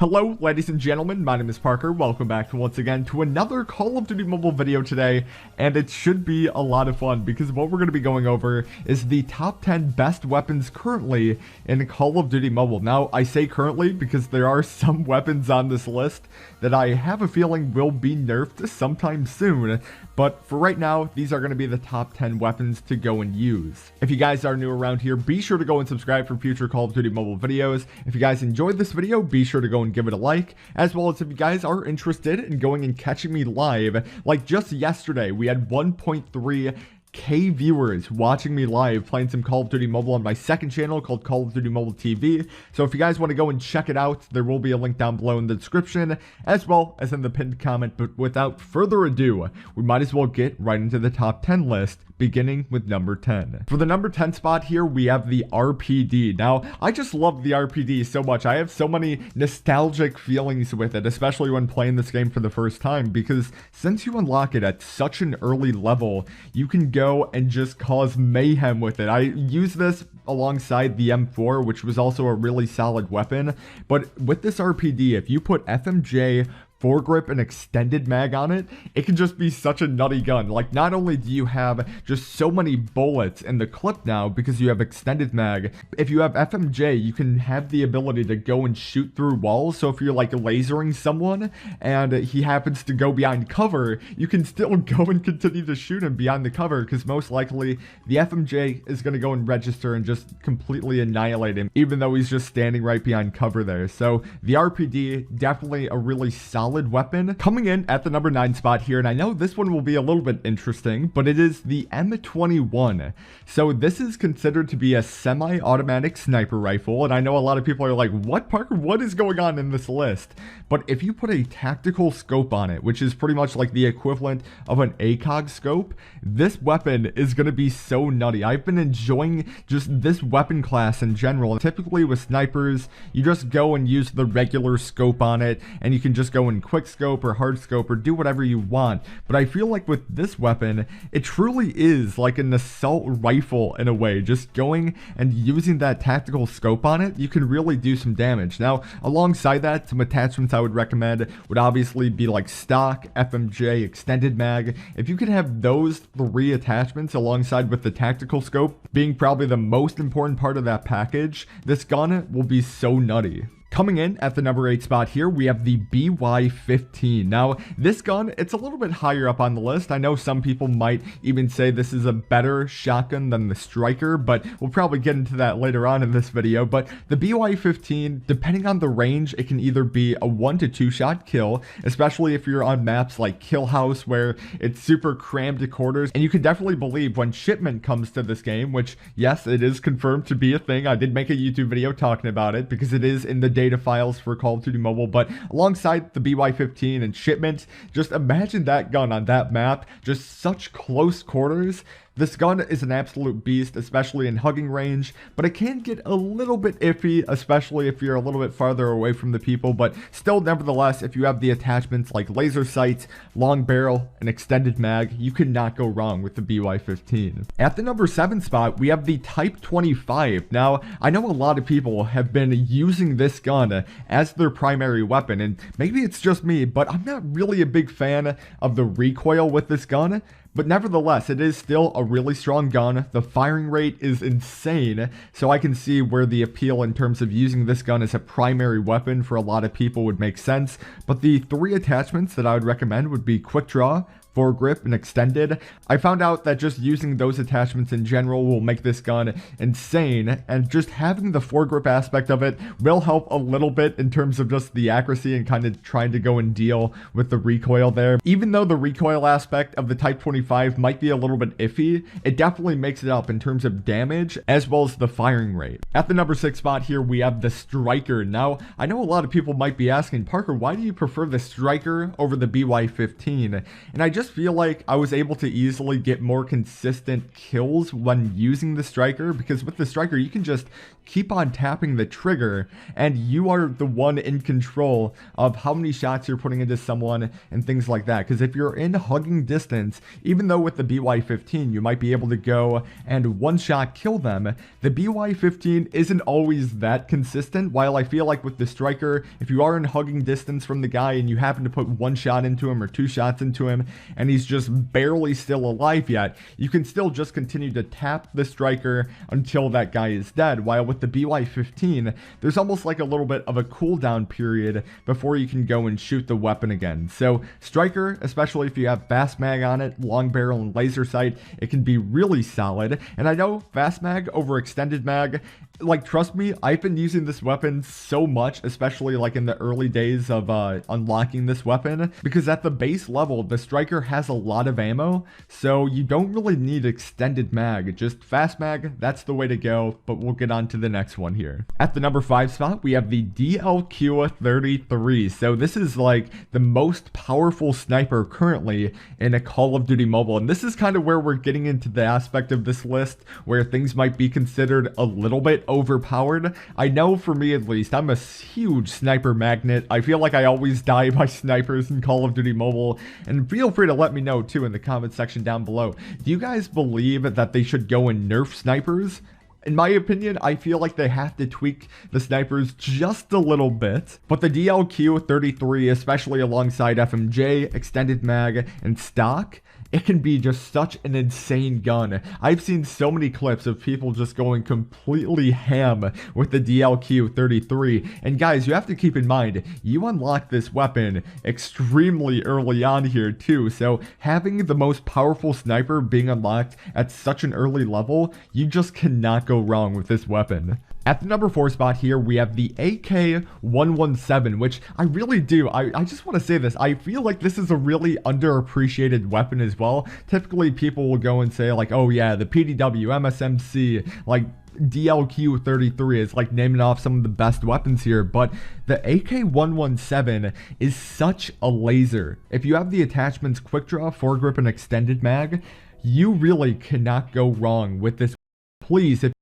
Hello ladies and gentlemen, my name is Parker. Welcome back once again to another Call of Duty Mobile video today, and it should be a lot of fun because what we're going to be going over is the top 10 best weapons currently in Call of Duty Mobile. Now I say currently because there are some weapons on this list that I have a feeling will be nerfed sometime soon, but for right now these are going to be the top 10 weapons to go and use. If you guys are new around here, be sure to go and subscribe for future Call of Duty Mobile videos. If you guys enjoyed this video, be sure to go and give it a like, as well as if you guys are interested in going and catching me live. Like just yesterday, we had 1.3K viewers watching me live playing some Call of Duty Mobile on my second channel called Call of Duty Mobile TV. So if you guys want to go and check it out, there will be a link down below in the description as well as in the pinned comment. But without further ado, we might as well get right into the top 10 list, beginning with number 10. For the number 10 spot here, we have the RPD. Now, I just love the RPD so much. I have so many nostalgic feelings with it, especially when playing this game for the first time, because since you unlock it at such an early level, you can go and just cause mayhem with it. I use this alongside the M4, which was also a really solid weapon, but with this RPD, if you put FMJ, foregrip, and extended mag on it, it can just be such a nutty gun. Like, not only do you have just so many bullets in the clip now because you have extended mag, if you have FMJ, you can have the ability to go and shoot through walls. So if you're like lasering someone and he happens to go behind cover, you can still go and continue to shoot him behind the cover, because most likely the FMJ is going to go and register and just completely annihilate him, even though he's just standing right behind cover there. So the RPD, definitely a really solid weapon. Coming in at the number 9 spot here, and I know this one will be a little bit interesting, but it is the M21. So this is considered to be a semi-automatic sniper rifle, and I know a lot of people are like, what, Parker, what is going on in this list? But if you put a tactical scope on it, which is pretty much like the equivalent of an ACOG scope, this weapon is going to be so nutty. I've been enjoying just this weapon class in general. Typically with snipers, you just go and use the regular scope on it, and you can just go and quick scope or hard scope or do whatever you want. But I feel like with this weapon, it truly is like an assault rifle in a way. Just going and using that tactical scope on it, you can really do some damage. Now, alongside that, some attachments I would recommend would obviously be like stock, FMJ, extended mag. If you can have those 3 attachments alongside with the tactical scope being probably the most important part of that package, this gun will be so nutty. Coming in at the number 8 spot here, we have the BY-15. Now, this gun, it's a little bit higher up on the list. I know some people might even say this is a better shotgun than the Striker, but we'll probably get into that later on in this video. But the BY-15, depending on the range, it can either be a 1 to 2 shot kill, especially if you're on maps like Kill House, where it's super crammed to quarters. And you can definitely believe when shipment comes to this game, which, yes, it is confirmed to be a thing. I did make a YouTube video talking about it because it is in the data files for Call of Duty Mobile. But alongside the BY-15 and shipment, just imagine that gun on that map, just such close quarters. This gun is an absolute beast, especially in hugging range, but it can get a little bit iffy, especially if you're a little bit farther away from the people. But still, nevertheless, if you have the attachments like laser sights, long barrel, and extended mag, you cannot go wrong with the BY-15. At the number 7 spot, we have the Type 25. Now, I know a lot of people have been using this gun as their primary weapon, and maybe it's just me, but I'm not really a big fan of the recoil with this gun. But nevertheless, it is still a really strong gun. The firing rate is insane, so I can see where the appeal in terms of using this gun as a primary weapon for a lot of people would make sense. But the 3 attachments that I would recommend would be quick draw, foregrip, and extended. I found out that just using those attachments in general will make this gun insane, and just having the foregrip aspect of it will help a little bit in terms of just the accuracy and kind of trying to go and deal with the recoil there. Even though the recoil aspect of the Type 25 might be a little bit iffy, it definitely makes it up in terms of damage as well as the firing rate. At the number 6 spot here, we have the Striker. Now, I know a lot of people might be asking, Parker, why do you prefer the Striker over the BY-15? And I just feel like I was able to easily get more consistent kills when using the Striker, because with the Striker you can just keep on tapping the trigger, and you are the one in control of how many shots you're putting into someone and things like that. Because if you're in hugging distance, even though with the BY-15 you might be able to go and one shot kill them, the BY-15 isn't always that consistent. While I feel like with the striker, if you are in hugging distance from the guy and you happen to put one shot into him or two shots into him and he's just barely still alive yet, you can still just continue to tap the striker until that guy is dead. While with the BY-15, there's almost like a little bit of a cooldown period before you can go and shoot the weapon again. So striker, especially if you have fast mag on it, long barrel and laser sight, it can be really solid. And I know fast mag over extended mag, like, trust me, I've been using this weapon so much, especially like in the early days of unlocking this weapon, because at the base level, the striker has a lot of ammo, so you don't really need extended mag. Just fast mag, that's the way to go, but we'll get on to the next one here. At the number 5 spot, we have the DLQ-33. So this is like the most powerful sniper currently in a Call of Duty Mobile, and this is kind of where we're getting into the aspect of this list where things might be considered a little bit overpowered. I know for me at least, I'm a huge sniper magnet. I feel like I always die by snipers in Call of Duty Mobile, and feel free to let me know too in the comment section down below. Do you guys believe that they should go and nerf snipers? In my opinion, I feel like they have to tweak the snipers just a little bit, but the DLQ-33, especially alongside FMJ, extended mag, and stock, it can be just such an insane gun. I've seen so many clips of people just going completely ham with the DLQ-33. And guys, you have to keep in mind, you unlock this weapon extremely early on here too. So having the most powerful sniper being unlocked at such an early level, you just cannot go wrong with this weapon. At the number 4 spot here, we have the AK-117, which I really do. I just want to say this. I feel like this is a really underappreciated weapon as well. Typically, people will go and say like, oh yeah, the PDW, MSMC, like DLQ-33 is like naming off some of the best weapons here, but the AK-117 is such a laser. If you have the attachments quick draw, foregrip, and extended mag, you really cannot go wrong with this. Please, if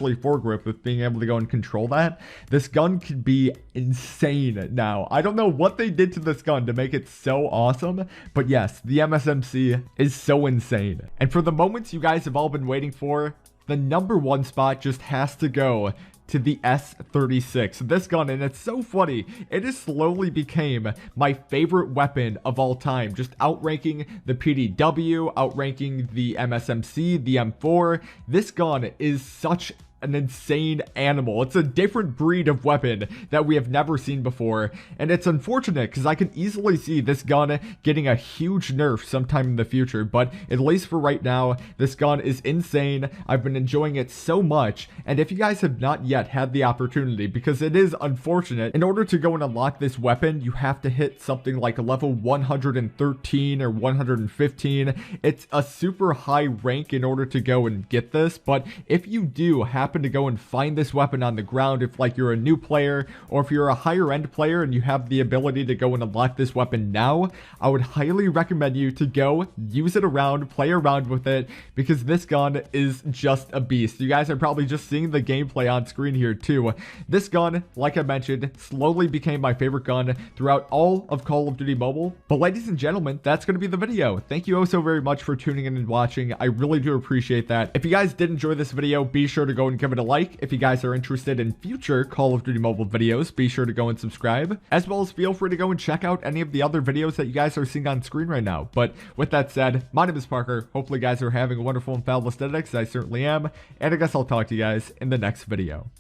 foregrip with being able to go and control that, this gun could be insane now. I don't know what they did to this gun to make it so awesome, but yes, the MSMC is so insane. And for the moments you guys have all been waiting for, the number 1 spot just has to go to the S36. This gun, and it's so funny, it has slowly became my favorite weapon of all time, just outranking the PDW, outranking the MSMC, the M4. This gun is such an insane animal. It's a different breed of weapon that we have never seen before, and it's unfortunate because I can easily see this gun getting a huge nerf sometime in the future, but at least for right now, this gun is insane. I've been enjoying it so much, and if you guys have not yet had the opportunity, because it is unfortunate, in order to go and unlock this weapon, you have to hit something like level 113 or 115. It's a super high rank in order to go and get this, but if you do happen to go and find this weapon on the ground, if like you're a new player or if you're a higher end player and you have the ability to go and unlock this weapon now, I would highly recommend you to go use it around, play around with it, because this gun is just a beast. You guys are probably just seeing the gameplay on screen here too. This gun, like I mentioned, slowly became my favorite gun throughout all of Call of Duty Mobile. But ladies and gentlemen, that's going to be the video. Thank you oh so very much for tuning in and watching. I really do appreciate that. If you guys did enjoy this video, be sure to go and give it a like. If you guys are interested in future Call of Duty Mobile videos, be sure to go and subscribe, as well as feel free to go and check out any of the other videos that you guys are seeing on screen right now. But with that said, my name is Parker. Hopefully you guys are having a wonderful and fabulous day, because I certainly am, and I guess I'll talk to you guys in the next video.